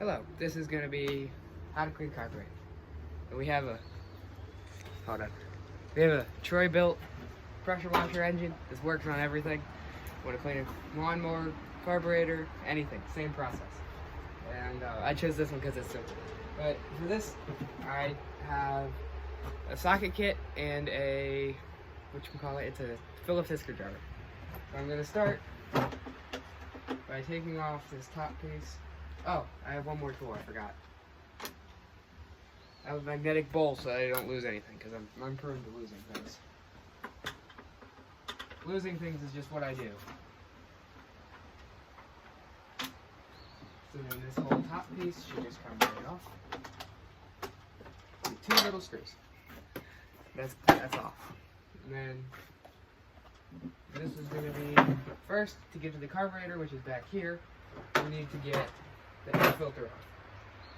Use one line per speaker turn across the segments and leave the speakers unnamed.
Hello, this is gonna be how to clean carburetor. And we have a, hold on. We have a Troy built pressure washer engine. This works on everything. Want to clean a lawnmower, carburetor, anything, same process. And I chose this one because it's simple. But for this, I have a socket kit and a, it's a Phillips screwdriver. So I'm gonna start by taking off this top piece. Oh, I have one more tool I forgot. I have a magnetic bowl so that I don't lose anything, because I'm prone to losing things. Losing things is just what I do. So then this whole top piece should just come right off. And 2 little screws. That's off. And then this is going to be, first, to get to the carburetor, which is back here, we need to get the air filter off,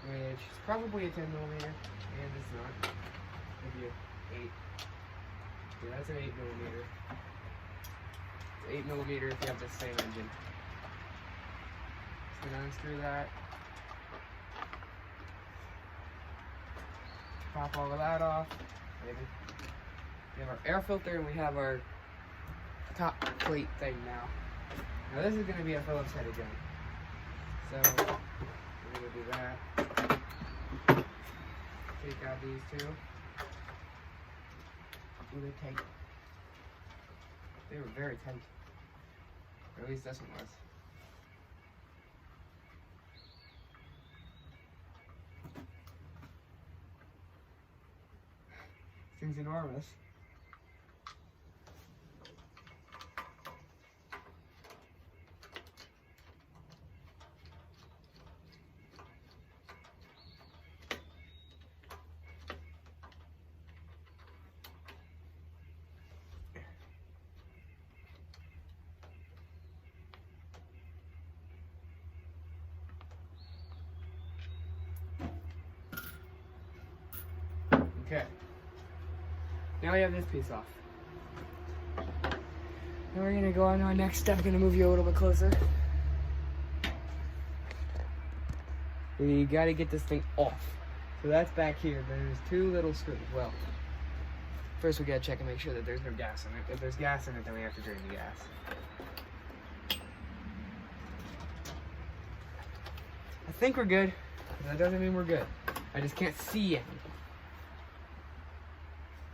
which is probably a 10 millimeter, and it's not. Maybe an 8. Yeah, that's an 8 millimeter. It's 8 millimeter if you have the same engine. So then unscrew that. Pop all of that off. Maybe. We have our air filter and we have our top plate thing now. Now this is going to be a Phillips head again. So we're going to do that. Take out these 2. Ooh, they're tight. They were very tight. Or at least this one was. This thing's enormous. Okay. Now we have this piece off. Now we're gonna go on to our next step. I'm gonna move you a little bit closer. We gotta get this thing off. So that's back here. There's 2 little screws. Well, first we gotta check and make sure that there's no gas in it. If there's gas in it, then we have to drain the gas. I think we're good. That doesn't mean we're good. I just can't see anything.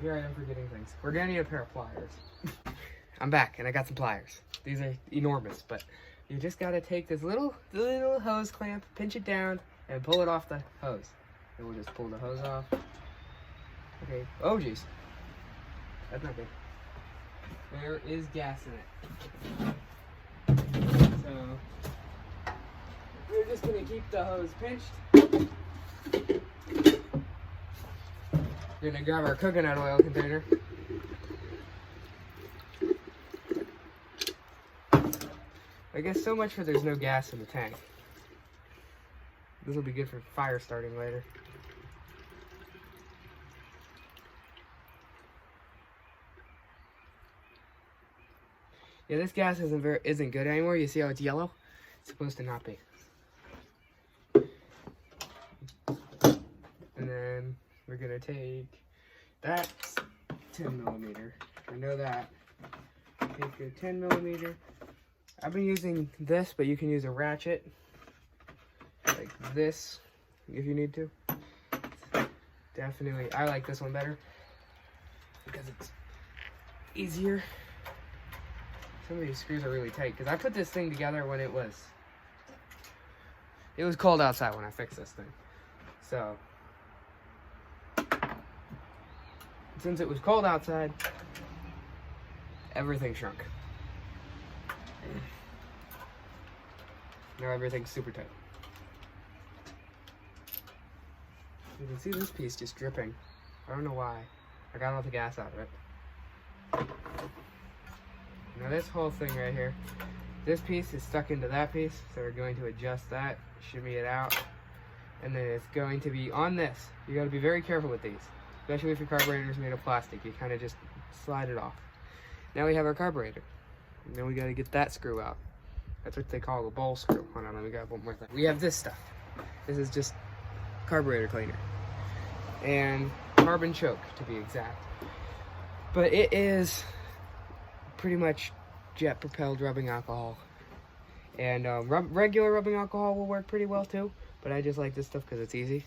Here I am forgetting things. We're gonna need a pair of pliers. I'm back and I got some pliers. These are enormous, but you just gotta take this little hose clamp, pinch it down, and pull it off the hose. And we'll just pull the hose off. Okay. Oh jeez. That's not good. There is gas in it. So we're just gonna keep the hose pinched. We're gonna grab our coconut oil container. I guess so much for there's no gas in the tank. This will be good for fire starting later. Yeah, this gas isn't good anymore. You see how it's yellow? It's supposed to not be. And then we're gonna take that 10 millimeter. I know that. Take a 10 millimeter. I've been using this, but you can use a ratchet like this if you need to. Definitely, I like this one better because it's easier. Some of these screws are really tight because I put this thing together when it was cold outside when I fixed this thing. So since it was cold outside, everything shrunk. Now everything's super tight. You can see this piece just dripping. I don't know why. I got all the gas out of it. Now this whole thing right here, this piece is stuck into that piece, so we're going to adjust that, shimmy it out, and then it's going to be on this. You gotta be very careful with these, especially if your carburetor is made of plastic. You kind of just slide it off. Now we have our carburetor. And then we gotta get that screw out. That's what they call a bowl screw. Hold on, let me grab one more thing. We have this stuff. This is just carburetor cleaner. And carbon choke, to be exact. But it is pretty much jet-propelled rubbing alcohol. And regular rubbing alcohol will work pretty well too, but I just like this stuff because it's easy.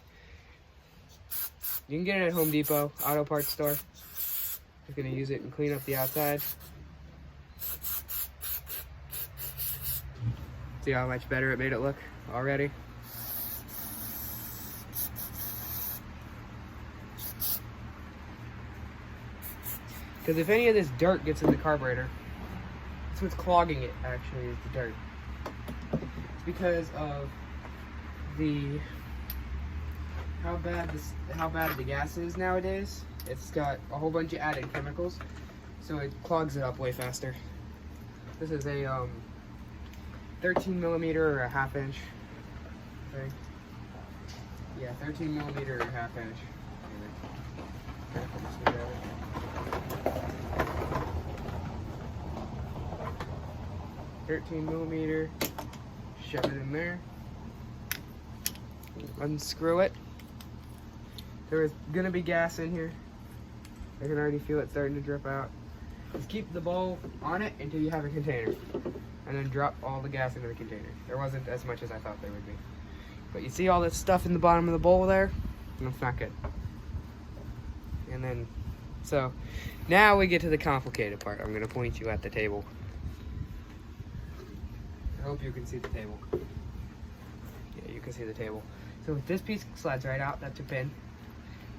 You can get it at Home Depot, auto parts store. Just gonna use it and clean up the outside. See how much better it made it look already? Because if any of this dirt gets in the carburetor, that's what's clogging it, actually, is the dirt. It's because of how bad the gas is nowadays. It's got a whole bunch of added chemicals, so it clogs it up way faster. This is a 13 millimeter or a half inch thing. Yeah, 13 millimeter or a half inch. 13 millimeter, shove it in there, unscrew it. There is gonna be gas in here. I can already feel it starting to drip out. Just keep the bowl on it until you have a container, and then drop all the gas into the container. There wasn't as much as I thought there would be. But you see all this stuff in the bottom of the bowl there? That's not good. And then, so now we get to the complicated part. I'm gonna point you at the table. I hope you can see the table. Yeah, you can see the table. So this piece slides right out, that's a pin.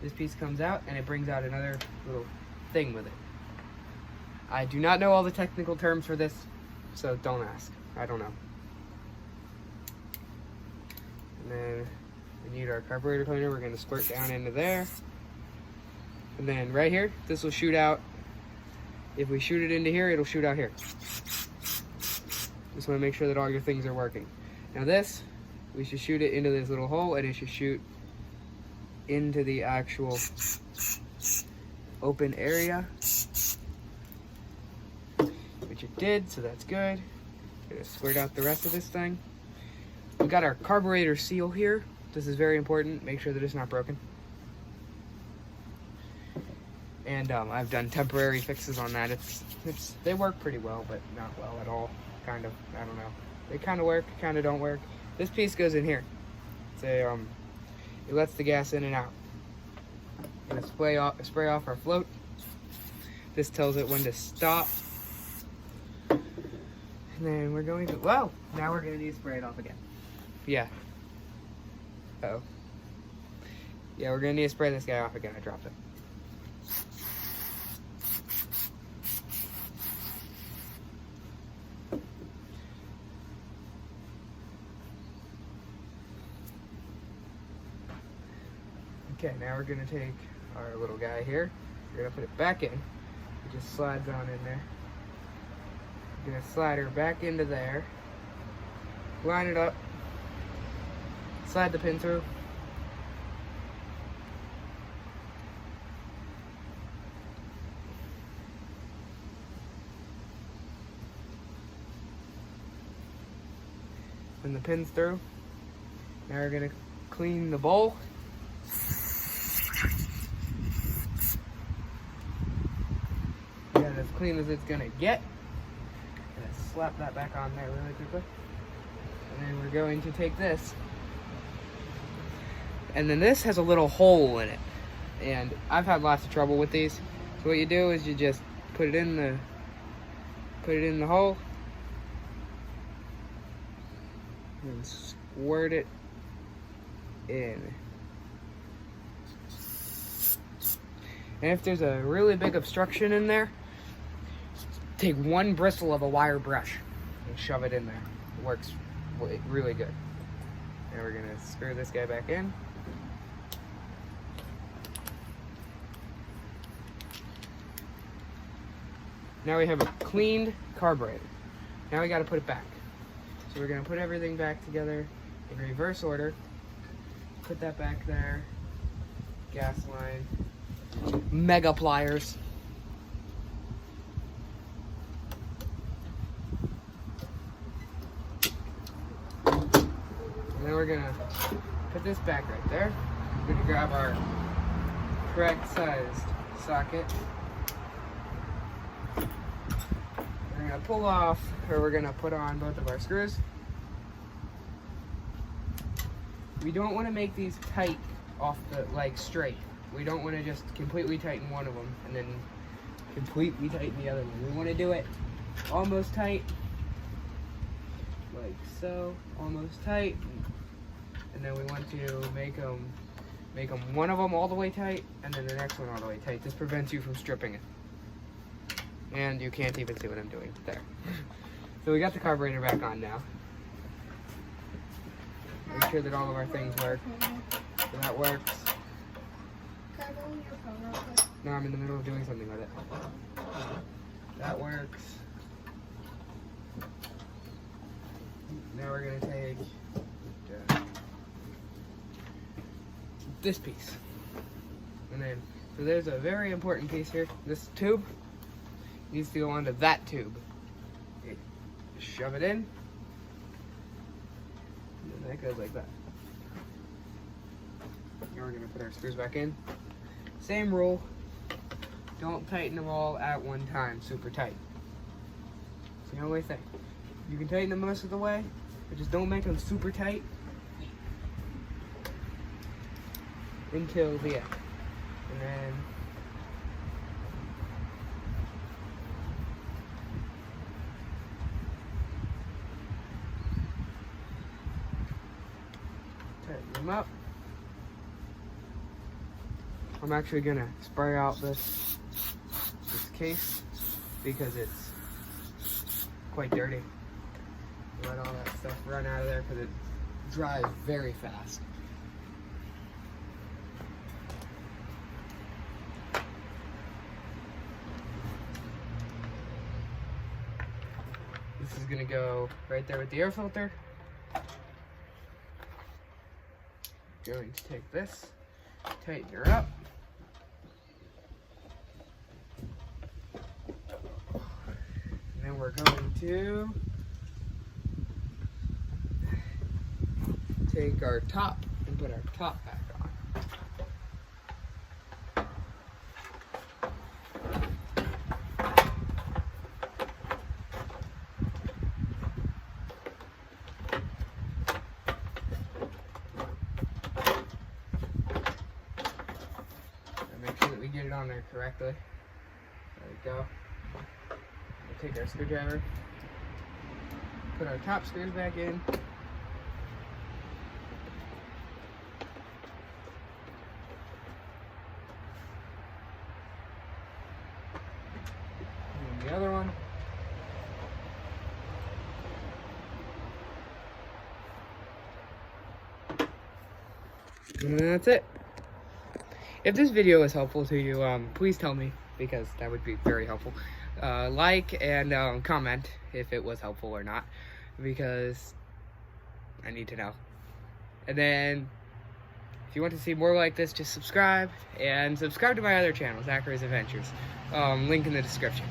This piece comes out and it brings out another little thing with it. I do not know all the technical terms for this, so don't ask. I don't know. And then we need our carburetor cleaner. We're gonna squirt down into there. And then right here, this will shoot out. If we shoot it into here, it'll shoot out here. Just want to make sure that all your things are working. Now this, we should shoot it into this little hole, and it should shoot into the actual open area, which it did, so that's good. Gonna squirt out the rest of this thing. We got our carburetor seal here. This is very important. Make sure that it's not broken. And I've done temporary fixes on that. They work pretty well, but not well at all. Kind of, I don't know. They kind of work, kind of don't work. This piece goes in here. It's a, it lets the gas in and out. I'm gonna spray off our float. This tells it when to stop. And then we're going to, well, now we're gonna need to spray it off again. Yeah. Uh-oh. Yeah, we're gonna need to spray this guy off again. I dropped it. Okay, now we're gonna take our little guy here. We're gonna put it back in. It just slides on in there. We're gonna slide her back into there. Line it up. Slide the pin through. And the pin's through. Now we're gonna clean the bowl. As clean as it's gonna get. Gonna slap that back on there really quickly. And then we're going to take this. And then this has a little hole in it. And I've had lots of trouble with these. So what you do is you just put it in the hole. And squirt it in. And if there's a really big obstruction in there, take one bristle of a wire brush and shove it in there. It works really good. And we're gonna screw this guy back in. Now we have a cleaned carburetor. Now we gotta put it back. So we're gonna put everything back together in reverse order. Put that back there. Gas line. Mega pliers. And then we're gonna put this back right there. We're gonna grab our correct sized socket. We're gonna pull off, or we're gonna put on both of our screws. We don't want to make these tight off the, like, straight. We don't want to just completely tighten one of them and then completely tighten the other one. We want to do it almost tight, like so, almost tight. And then we want to make them one of them all the way tight, and then the next one all the way tight. This prevents you from stripping it. And you can't even see what I'm doing there. So we got the carburetor back on now. Make sure that all of our things work. So that works.
Can I go with your phone real quick?
No, I'm in the middle of doing something with it. That works. Now we're gonna take this piece. And then, so there's a very important piece here. This tube needs to go onto that tube. Okay. Just shove it in. And then that goes like that. Now we're gonna put our screws back in. Same rule. Don't tighten them all at one time, super tight. It's the only thing. You can tighten them most of the way, but just don't make them super tight until the end. And then tighten them up. I'm actually gonna spray out this case because it's quite dirty. Let all that stuff run out of there because it dries very fast. This is gonna go right there with the air filter. Going to take this, tighten her up. And then we're going to take our top and put our top back on. And make sure that we get it on there correctly. There we go. We'll take our screwdriver, put our top screws back in. The other one. And that's it. If this video is helpful to you, please tell me, because that would be very helpful. Like and comment if it was helpful or not, because I need to know. And then if you want to see more like this, just subscribe, and subscribe to my other channel, Zachary's Adventures. Link in the description.